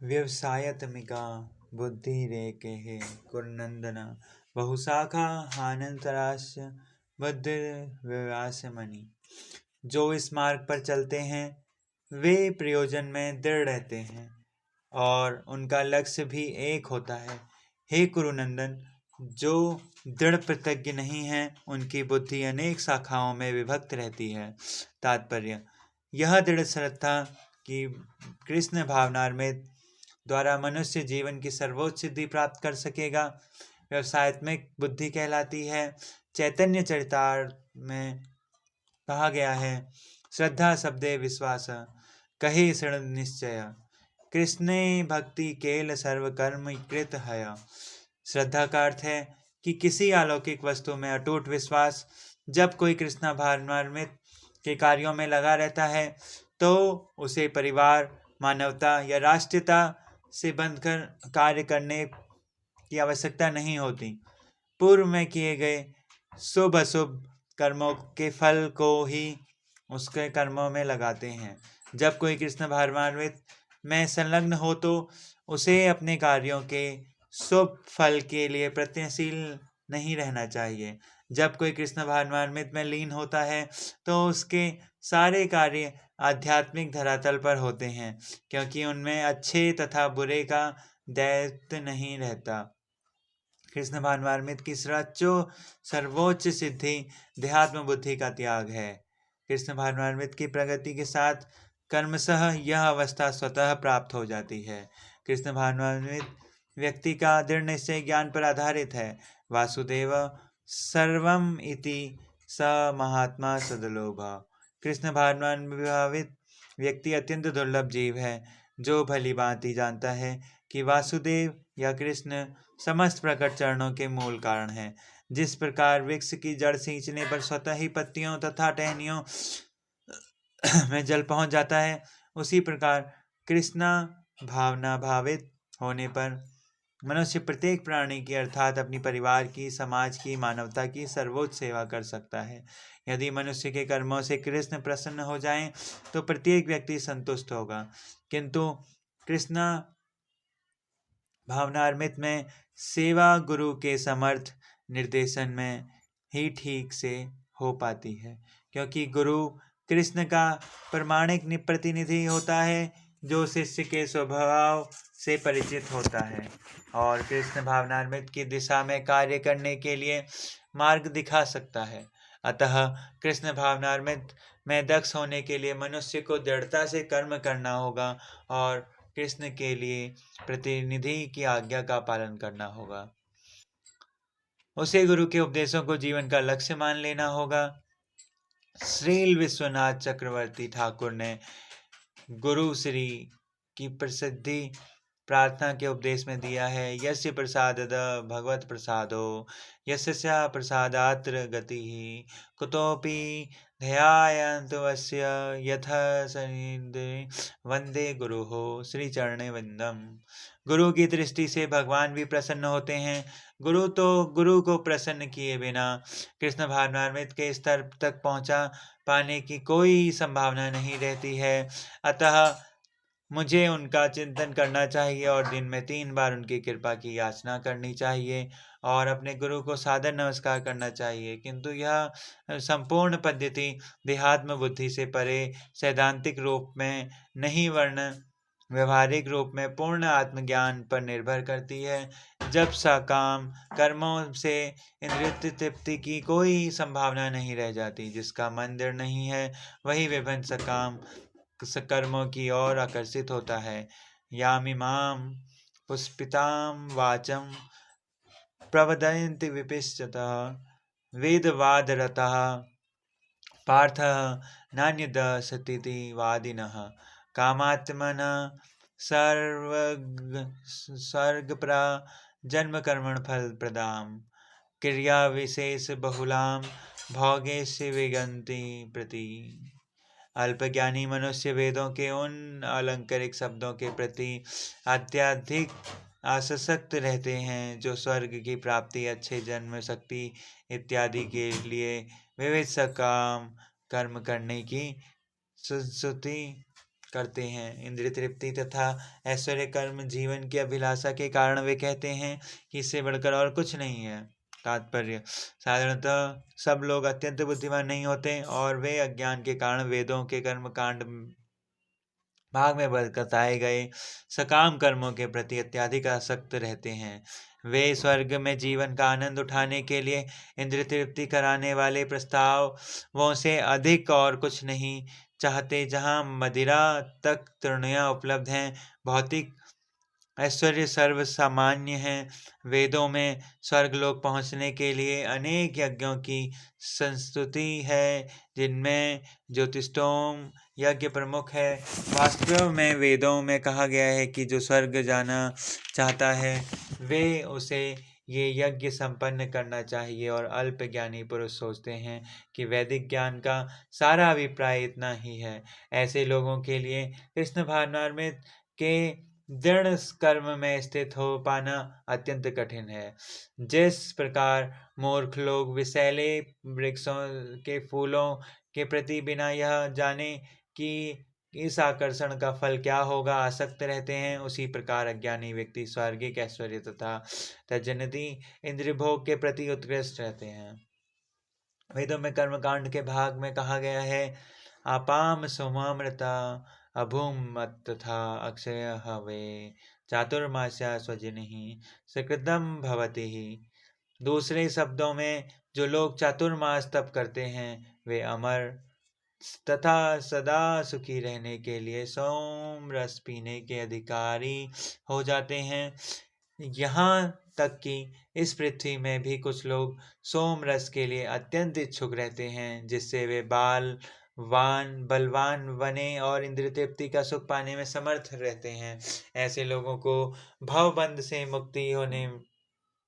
व्यवसायत्मिका बुद्धिरेकेः कुरुनन्दन बहुशाखा हानन्तरास्य बुद्धिर्व्यवसायमणि। जो इस मार्ग पर चलते हैं वे प्रयोजन में दृढ़ रहते हैं और उनका लक्ष्य भी एक होता है। हे कुरुनंदन, जो दृढ़ प्रतिज्ञ नहीं है उनकी बुद्धि अनेक शाखाओं में विभक्त रहती है। तात्पर्य: यह दृढ़ श्रद्धा कि कृष्ण भावनामृत द्वारा मनुष्य जीवन की सर्वोच्च सिद्धि प्राप्त कर सकेगा व्यवसायत्मिक बुद्धि कहलाती है। चैतन्य चरितार्थ में कहा गया है, श्रद्धा शब्दे विश्वास कहे दृढ़ निश्चय, कृष्णे भक्ति केल सर्व कर्म कृत है। श्रद्धा का अर्थ है कि किसी अलौकिक वस्तु में अटूट विश्वास। जब कोई कृष्ण भावनामृत के कार्यों में लगा रहता है तो उसे परिवार, मानवता या राष्ट्रीयता से बंधकर कार्य करने की आवश्यकता नहीं होती। पूर्व में किए गए शुभ अशुभ कर्मों के फल को ही उसके कर्मों में लगाते हैं। जब कोई कृष्ण भावनामृत में संलग्न हो तो उसे अपने कार्यों के शुभ फल के लिए प्रयत्नशील नहीं रहना चाहिए। जब कोई कृष्ण भावनामृत में लीन होता है तो उसके सारे कार्य आध्यात्मिक धरातल पर होते हैं, क्योंकि उनमें अच्छे तथा बुरे का द्वैत नहीं रहता। कृष्ण भावनामृत की सर्वोच्च सिद्धि देहात्म बुद्धि का त्याग है। कृष्ण भावनामृत की प्रगति के साथ कर्मशः यह अवस्था स्वतः प्राप्त हो जाती है। कृष्ण भावनामृत व्यक्ति का दृढ़ निश्चय ज्ञान पर आधारित है। वासुदेव सर्वम इति स महात्मा सदलोभ। कृष्ण भावनामृत व्यक्ति अत्यंत दुर्लभ जीव है जो भली भांति जानता है कि वासुदेव या कृष्ण समस्त प्रकट चरणों के मूल कारण है। जिस प्रकार वृक्ष की जड़ सींचने पर स्वतः ही पत्तियों तथा टहनियों में जल पहुंच जाता है, उसी प्रकार कृष्णा भावना भावित होने पर मनुष्य प्रत्येक प्राणी की अर्थात अपनी परिवार की, समाज की, मानवता की सर्वोच्च सेवा कर सकता है। यदि मनुष्य के कर्मों से कृष्ण प्रसन्न हो जाएं तो प्रत्येक व्यक्ति संतुष्ट होगा, किंतु कृष्णा भावनामृत में सेवा गुरु के समर्थ निर्देशन में ही ठीक से हो पाती है, क्योंकि गुरु कृष्ण का प्रमाणिक प्रतिनिधि होता है जो शिष्य के स्वभाव से परिचित होता है और कृष्ण भावनामृत की दिशा में कार्य करने के लिए मार्ग दिखा सकता है। अतः कृष्ण भावनामृत में दक्ष होने के लिए मनुष्य को दृढ़ता से कर्म करना होगा और कृष्ण के लिए प्रतिनिधि की आज्ञा का पालन करना होगा। उसे गुरु के उपदेशों को जीवन का लक्ष्य मान लेना होगा। श्रील विश्वनाथ चक्रवर्ती ठाकुर ने गुरु श्री की प्रसिद्धि प्रार्थना के उपदेश में दिया है। यस्य प्रसादद भगवत प्रसादो यस्य प्रसादात्र गति कुतोपि ध्यायन्तवस्य यथ वंदे गुरु हो श्री चरणे वंदम। गुरु की दृष्टि से भगवान भी प्रसन्न होते हैं। गुरु को प्रसन्न किए बिना कृष्ण भावनामृत के स्तर तक पहुंचा पाने की कोई संभावना नहीं रहती है। अतः मुझे उनका चिंतन करना चाहिए और दिन में 3 बार उनकी कृपा की याचना करनी चाहिए और अपने गुरु को सादर नमस्कार करना चाहिए। किंतु यह संपूर्ण पद्धति देहात्म बुद्धि से परे सैद्धांतिक रूप में नहीं वर्ण व्यवहारिक रूप में पूर्ण आत्मज्ञान पर निर्भर करती है। जब सकाम कर्मों से इंद्रिय तृप्ति की कोई संभावना नहीं रह जाती, जिसका मन दृढ़ नहीं है वही विभिन्न सकाम कर्मों की ओर आकर्षित होता है। यामिमाम पुष्पिताम वाचम प्रवदन्ति विपिश्चतः वेदवादरतः पार्थः नान्यदसतीति वादिनः कामात्मनः सर्गप्रा जन्म कर्मण फल प्रदाम क्रिया विशेष बहुलाम भोगेश विगंति प्रति। अल्पज्ञानी मनुष्य वेदों के उन अलंकारिक शब्दों के प्रति अत्यधिक आसक्त रहते हैं जो स्वर्ग की प्राप्ति, अच्छे जन्म, शक्ति इत्यादि के लिए विविध सकाम कर्म करने की स्तुति करते हैं। इंद्रिय तृप्ति तथा ऐश्वर्य कर्म जीवन की अभिलाषा के कारण वे कहते हैं कि इससे बढ़कर और कुछ नहीं है। तात्पर्य: साधारणतः सब लोग अत्यंत बुद्धिमान नहीं होते और वे अज्ञान के कारण वेदों के कर्म कांड भाग में बताए गए सकाम कर्मों के प्रति अत्यधिक आसक्त रहते हैं। वे स्वर्ग में जीवन का आनंद उठाने के लिए इंद्रिय तृप्ति कराने वाले प्रस्तावों से अधिक और कुछ नहीं चाहते। जहाँ मदिरा तक तृणियाँ उपलब्ध हैं, भौतिक ऐश्वर्य सर्व सामान्य है। वेदों में स्वर्गलोक पहुँचने के लिए अनेक यज्ञों की संस्तुति है, जिनमें ज्योतिष्ठोम यज्ञ प्रमुख है। वास्तव में वेदों में कहा गया है कि जो स्वर्ग जाना चाहता है वे उसे ये यज्ञ संपन्न करना चाहिए, और अल्प ज्ञानी पुरुष सोचते हैं कि वैदिक ज्ञान का सारा अभिप्राय इतना ही है। ऐसे लोगों के लिए कृष्ण भावनामृत के दृढ़ कर्म में स्थित हो पाना अत्यंत कठिन है। जिस प्रकार मूर्ख लोग विषैले वृक्षों के फूलों के प्रति बिना यह जाने कि इस आकर्षण का फल क्या होगा आसक्त रहते हैं, उसी प्रकार अज्ञानी व्यक्ति स्वर्गिक ऐश्वर्य तथा तजनिति इंद्रिय भोग के प्रति उत्कृष्ट रहते हैं। वेदों में कर्मकांड के भाग में कहा गया है, आपाम सोमामृता अभूम तथा अक्षय हवे चातुर्मास्या स्वजिनिहि सकृतम भवति ही। दूसरे शब्दों में, जो लोग चातुर्मास तप करते हैं वे अमर तथा सदा सुखी रहने के लिए सोम रस पीने के अधिकारी हो जाते हैं। यहाँ तक कि इस पृथ्वी में भी कुछ लोग सोम रस के लिए अत्यंत इच्छुक रहते हैं, जिससे वे बलवान बने और इंद्रिय तृप्ति का सुख पाने में समर्थ रहते हैं। ऐसे लोगों को भवबंध से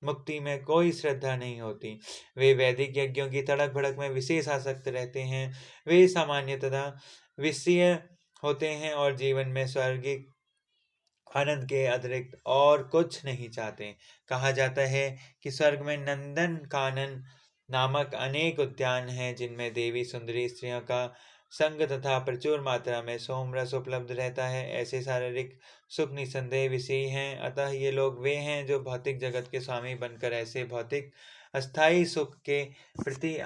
मुक्ति में कोई श्रद्धा नहीं होती। वे वैदिक यज्ञों की तड़क भड़क में विशेष आसक्त रहते हैं। वे सामान्यतः विषय होते हैं और जीवन में स्वर्गिक आनंद के अतिरिक्त और कुछ नहीं चाहते। कहा जाता है कि स्वर्ग में नंदन कानन नामक अनेक उद्यान हैं, जिनमें देवी सुंदरी स्त्रियों का संग तथा प्रचुर मात्रा में सोमरस उपलब्ध रहता है। ऐसे शारीरिक सुख निसंदेह विषयी हैं। अतः ये लोग वे हैं जो भौतिक जगत के स्वामी बनकर ऐसे भौतिक अस्थायी सुख के प्रति